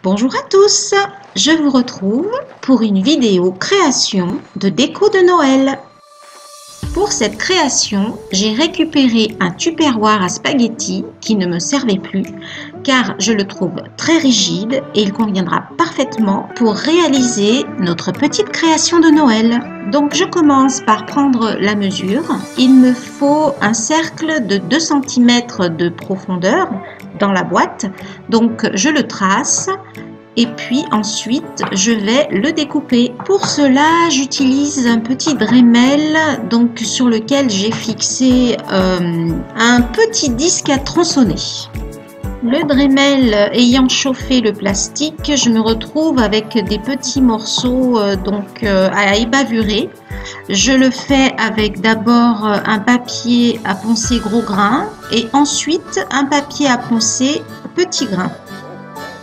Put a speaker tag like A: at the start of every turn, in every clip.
A: Bonjour à tous, je vous retrouve pour une vidéo création de déco de Noël. Pour cette création, j'ai récupéré un tupperware à spaghettis qui ne me servait plus car je le trouve très rigide et il conviendra parfaitement pour réaliser notre petite création de Noël. Donc je commence par prendre la mesure. Il me faut un cercle de 2 cm de profondeur dans la boîte. Donc je le trace. Et puis ensuite, je vais le découper. Pour cela, j'utilise un petit Dremel donc sur lequel j'ai fixé un petit disque à tronçonner. Le Dremel ayant chauffé le plastique, je me retrouve avec des petits morceaux à ébavurer. Je le fais avec d'abord un papier à poncer gros grain et ensuite un papier à poncer petit grain.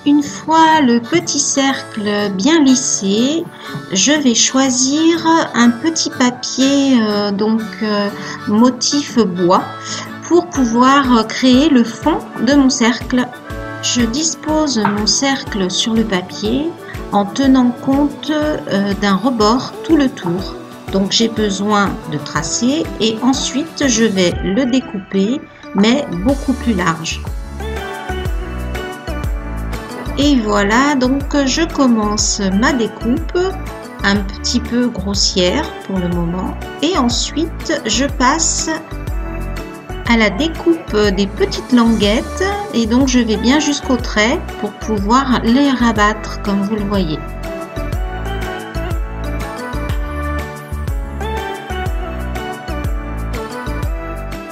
A: Une fois le petit cercle bien lissé, je vais choisir un petit papier motif bois pour pouvoir créer le fond de mon cercle. Je dispose mon cercle sur le papier en tenant compte d'un rebord tout le tour. Donc j'ai besoin de tracer et ensuite je vais le découper mais beaucoup plus large. Et voilà, donc je commence ma découpe un petit peu grossière pour le moment et ensuite je passe à la découpe des petites languettes et donc je vais bien jusqu'au trait pour pouvoir les rabattre comme vous le voyez.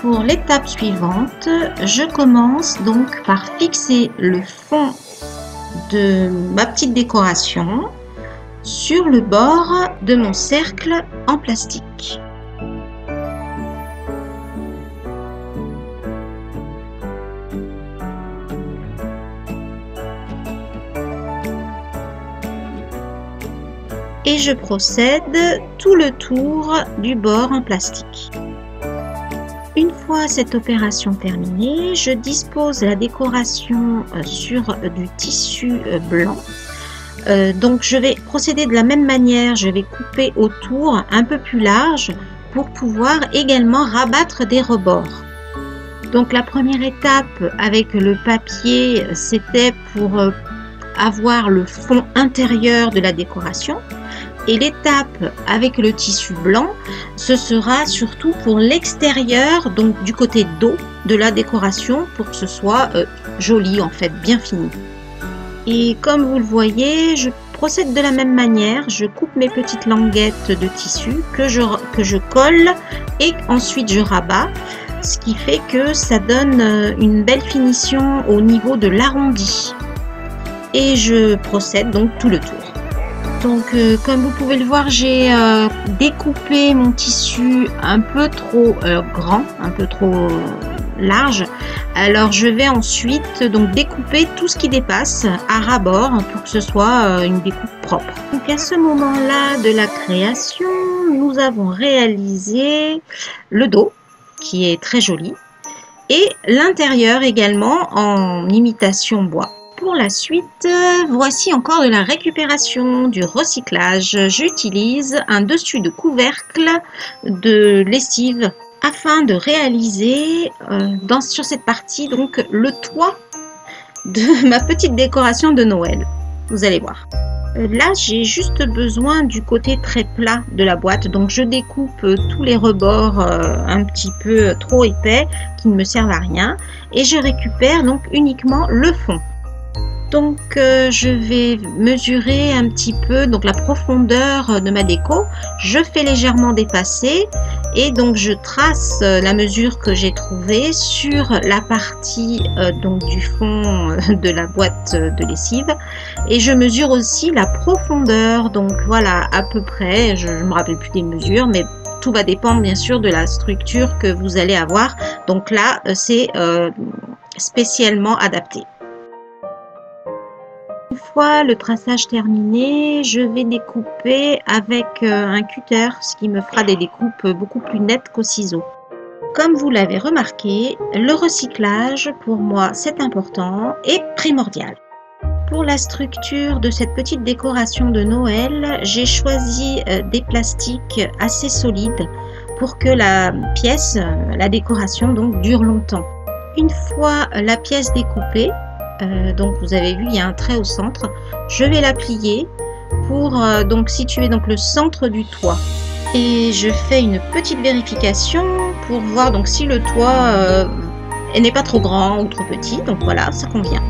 A: Pour l'étape suivante, je commence donc par fixer le fond de ma petite décoration sur le bord de mon cercle en plastique. Et je procède tout le tour du bord en plastique. Une fois cette opération terminée, je dispose la décoration sur du tissu blanc. Donc je vais procéder de la même manière, je vais couper autour un peu plus large pour pouvoir également rabattre des rebords. Donc la première étape avec le papier, c'était pour avoir le fond intérieur de la décoration. Et l'étape avec le tissu blanc, ce sera surtout pour l'extérieur, donc du côté dos de la décoration, pour que ce soit joli en fait, bien fini. Et comme vous le voyez, je procède de la même manière, je coupe mes petites languettes de tissu que je colle et ensuite je rabats, ce qui fait que ça donne une belle finition au niveau de l'arrondi. Et je procède donc tout le tour. Donc comme vous pouvez le voir, j'ai découpé mon tissu un peu trop grand, un peu trop large. Alors je vais ensuite donc découper tout ce qui dépasse à ras-bord pour que ce soit une découpe propre. Donc à ce moment-là de la création, nous avons réalisé le dos qui est très joli et l'intérieur également en imitation bois. Pour la suite, voici encore de la récupération, du recyclage. J'utilise un dessus de couvercle de lessive afin de réaliser sur cette partie donc le toit de ma petite décoration de Noël. Vous allez voir. Là, j'ai juste besoin du côté très plat de la boîte, donc je découpe tous les rebords un petit peu trop épais qui ne me servent à rien et je récupère donc uniquement le fond. Donc je vais mesurer un petit peu donc la profondeur de ma déco, je fais légèrement dépasser et donc je trace la mesure que j'ai trouvée sur la partie donc du fond de la boîte de lessive et je mesure aussi la profondeur, donc voilà à peu près, je ne me rappelle plus des mesures mais tout va dépendre bien sûr de la structure que vous allez avoir, donc là c'est spécialement adapté. Une fois le traçage terminé, je vais découper avec un cutter, ce qui me fera des découpes beaucoup plus nettes qu'au ciseau. Comme vous l'avez remarqué, le recyclage pour moi c'est important et primordial. Pour la structure de cette petite décoration de Noël, j'ai choisi des plastiques assez solides pour que la pièce, la décoration donc dure longtemps. Une fois la pièce découpée, donc vous avez vu il y a un trait au centre, je vais la plier pour donc situer donc le centre du toit. Et je fais une petite vérification pour voir donc si le toit n'est pas trop grand ou trop petit, donc voilà, ça convient.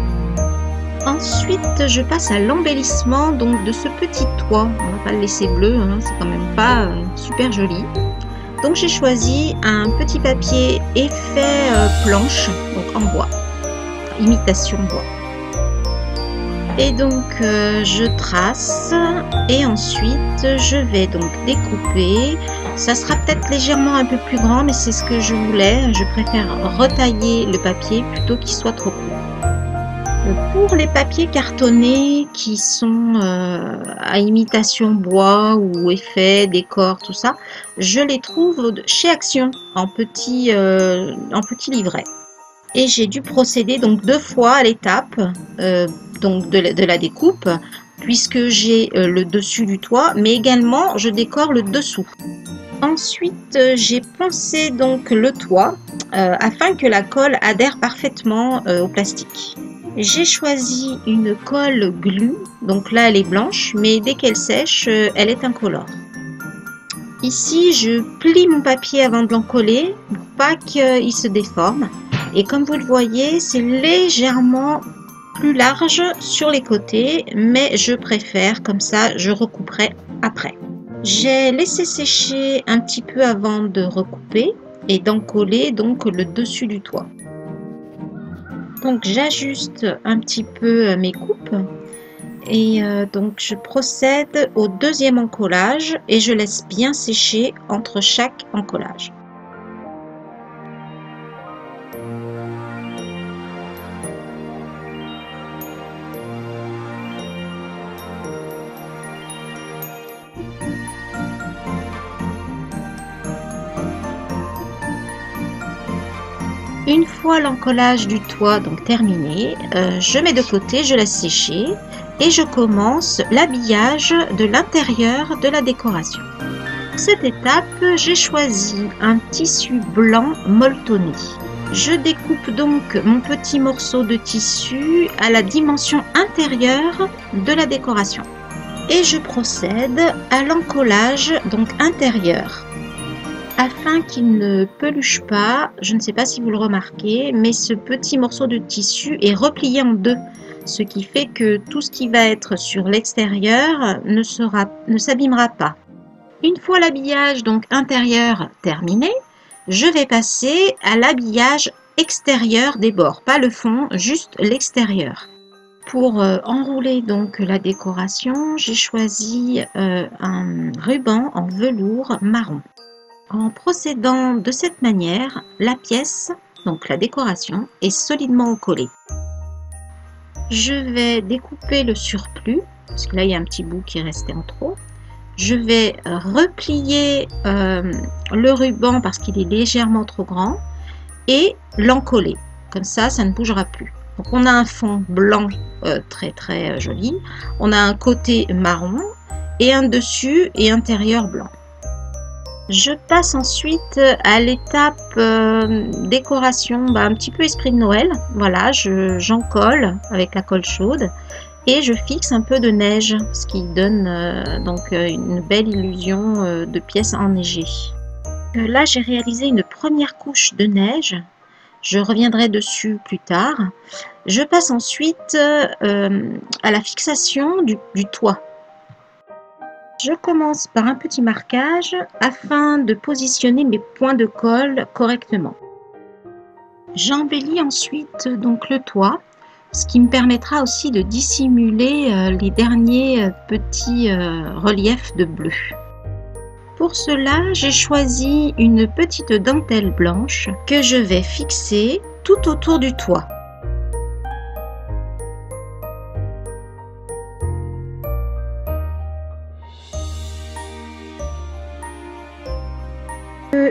A: Ensuite, je passe à l'embellissement donc de ce petit toit. On va pas le laisser bleu, hein, c'est quand même pas super joli. Donc j'ai choisi un petit papier effet planche, donc en bois, imitation bois. Et donc je trace et ensuite je vais donc découper. Ça sera peut-être légèrement un peu plus grand, mais c'est ce que je voulais. Je préfère retailler le papier plutôt qu'il soit trop court. Pour les papiers cartonnés qui sont à imitation bois ou effet, décor, tout ça, je les trouve chez Action en petit livret. Et j'ai dû procéder donc 2 fois à l'étape donc de la découpe, puisque j'ai le dessus du toit, mais également je décore le dessous. Ensuite, j'ai poncé donc le toit afin que la colle adhère parfaitement au plastique. J'ai choisi une colle glue, donc là elle est blanche, mais dès qu'elle sèche, elle est incolore. Ici, je plie mon papier avant de l'encoller pour pas qu'il se déforme. Et comme vous le voyez, c'est légèrement plus large sur les côtés, mais je préfère, comme ça je recouperai après. J'ai laissé sécher un petit peu avant de recouper et d'encoller donc le dessus du toit. Donc j'ajuste un petit peu mes coupes et donc je procède au deuxième encollage et je laisse bien sécher entre chaque encollage. Une fois l'encollage du toit donc terminé, je mets de côté, je laisse sécher et je commence l'habillage de l'intérieur de la décoration. Pour cette étape, j'ai choisi un tissu blanc molletonné. Je découpe donc mon petit morceau de tissu à la dimension intérieure de la décoration et je procède à l'encollage donc intérieur. Afin qu'il ne peluche pas, je ne sais pas si vous le remarquez, mais ce petit morceau de tissu est replié en deux, ce qui fait que tout ce qui va être sur l'extérieur ne s'abîmera pas. Une fois l'habillage donc intérieur terminé, je vais passer à l'habillage extérieur des bords, pas le fond, juste l'extérieur. Pour enrouler donc la décoration, j'ai choisi un ruban en velours marron. En procédant de cette manière, la pièce, donc la décoration, est solidement collée. Je vais découper le surplus, parce que là il y a un petit bout qui est resté en trop. Je vais replier le ruban parce qu'il est légèrement trop grand et l'encoller. Comme ça, ça ne bougera plus. Donc on a un fond blanc très joli. On a un côté marron et un dessus et intérieur blanc. Je passe ensuite à l'étape décoration, un petit peu esprit de Noël. Voilà, j'en colle avec la colle chaude et je fixe un peu de neige, ce qui donne donc une belle illusion de pièces enneigées. Là, j'ai réalisé une première couche de neige. Je reviendrai dessus plus tard. Je passe ensuite à la fixation du toit. Je commence par un petit marquage afin de positionner mes points de colle correctement. J'embellis ensuite donc le toit, ce qui me permettra aussi de dissimuler les derniers petits reliefs de bleu. Pour cela, j'ai choisi une petite dentelle blanche que je vais fixer tout autour du toit.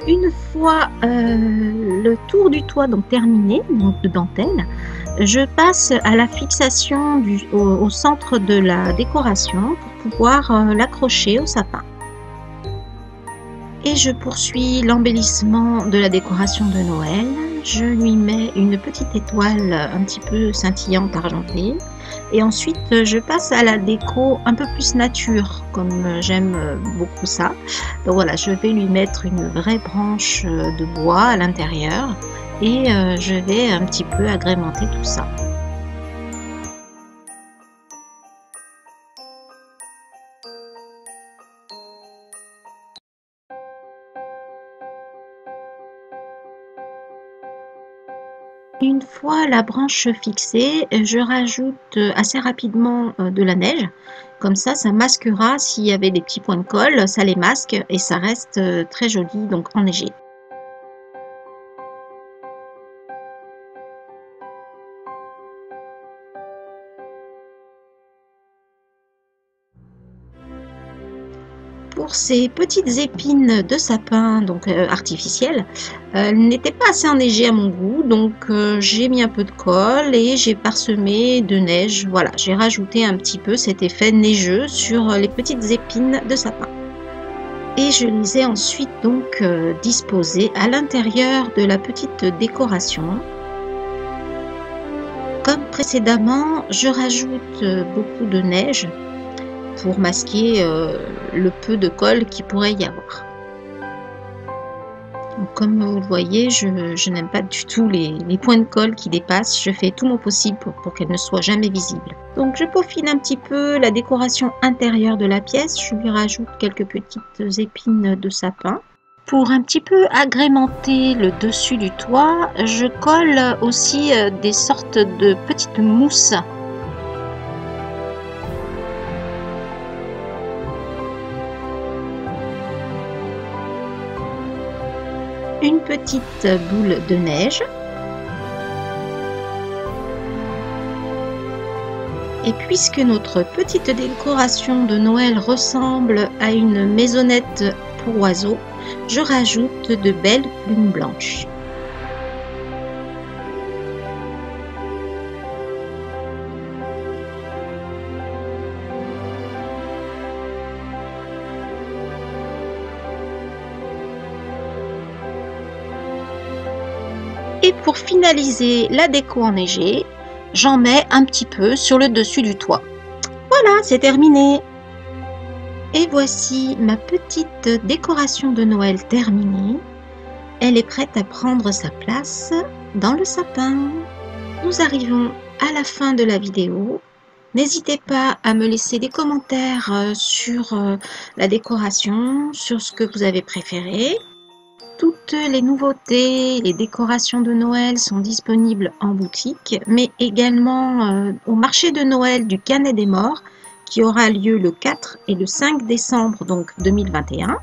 A: Une fois le tour du toit donc terminé, donc de dentelle, je passe à la fixation au centre de la décoration pour pouvoir l'accrocher au sapin. Et je poursuis l'embellissement de la décoration de Noël. Je lui mets une petite étoile un petit peu scintillante argentée. Et ensuite, je passe à la déco un peu plus nature, comme j'aime beaucoup ça. Donc voilà, je vais lui mettre une vraie branche de bois à l'intérieur et je vais un petit peu agrémenter tout ça. Une fois la branche fixée, je rajoute assez rapidement de la neige. Comme ça masquera s'il y avait des petits points de colle, ça les masque et ça reste très joli, donc enneigé. Pour ces petites épines de sapin donc artificielles, elles n'étaient pas assez enneigées à mon goût, donc j'ai mis un peu de colle et j'ai parsemé de neige. Voilà, j'ai rajouté un petit peu cet effet neigeux sur les petites épines de sapin. Et je les ai ensuite donc disposées à l'intérieur de la petite décoration. Comme précédemment, je rajoute beaucoup de neige pour masquer le peu de colle qu'il pourrait y avoir. Donc, comme vous le voyez, je n'aime pas du tout les points de colle qui dépassent. Je fais tout mon possible pour qu'elles ne soient jamais visibles. Donc je peaufine un petit peu la décoration intérieure de la pièce. Je lui rajoute quelques petites épines de sapin. Pour un petit peu agrémenter le dessus du toit, je colle aussi des sortes de petites mousses. Une petite boule de neige et puisque notre petite décoration de Noël ressemble à une maisonnette pour oiseaux, je rajoute de belles plumes blanches. Et pour finaliser la déco enneigée, j'en mets un petit peu sur le dessus du toit. Voilà, c'est terminé. Et voici ma petite décoration de Noël terminée. Elle est prête à prendre sa place dans le sapin. Nous arrivons à la fin de la vidéo. N'hésitez pas à me laisser des commentaires sur la décoration, sur ce que vous avez préféré. Toutes les nouveautés, les décorations de Noël sont disponibles en boutique, mais également au marché de Noël du Canet des Morts, qui aura lieu le 4 et le 5 décembre donc 2021.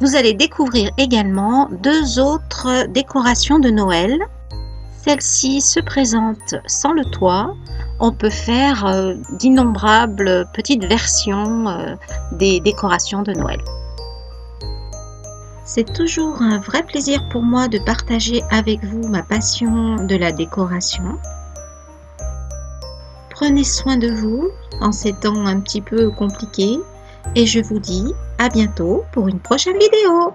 A: Vous allez découvrir également deux autres décorations de Noël. Celle-ci se présente sans le toit. On peut faire d'innombrables petites versions des décorations de Noël. C'est toujours un vrai plaisir pour moi de partager avec vous ma passion de la décoration. Prenez soin de vous en ces temps un petit peu compliqués et je vous dis à bientôt pour une prochaine vidéo.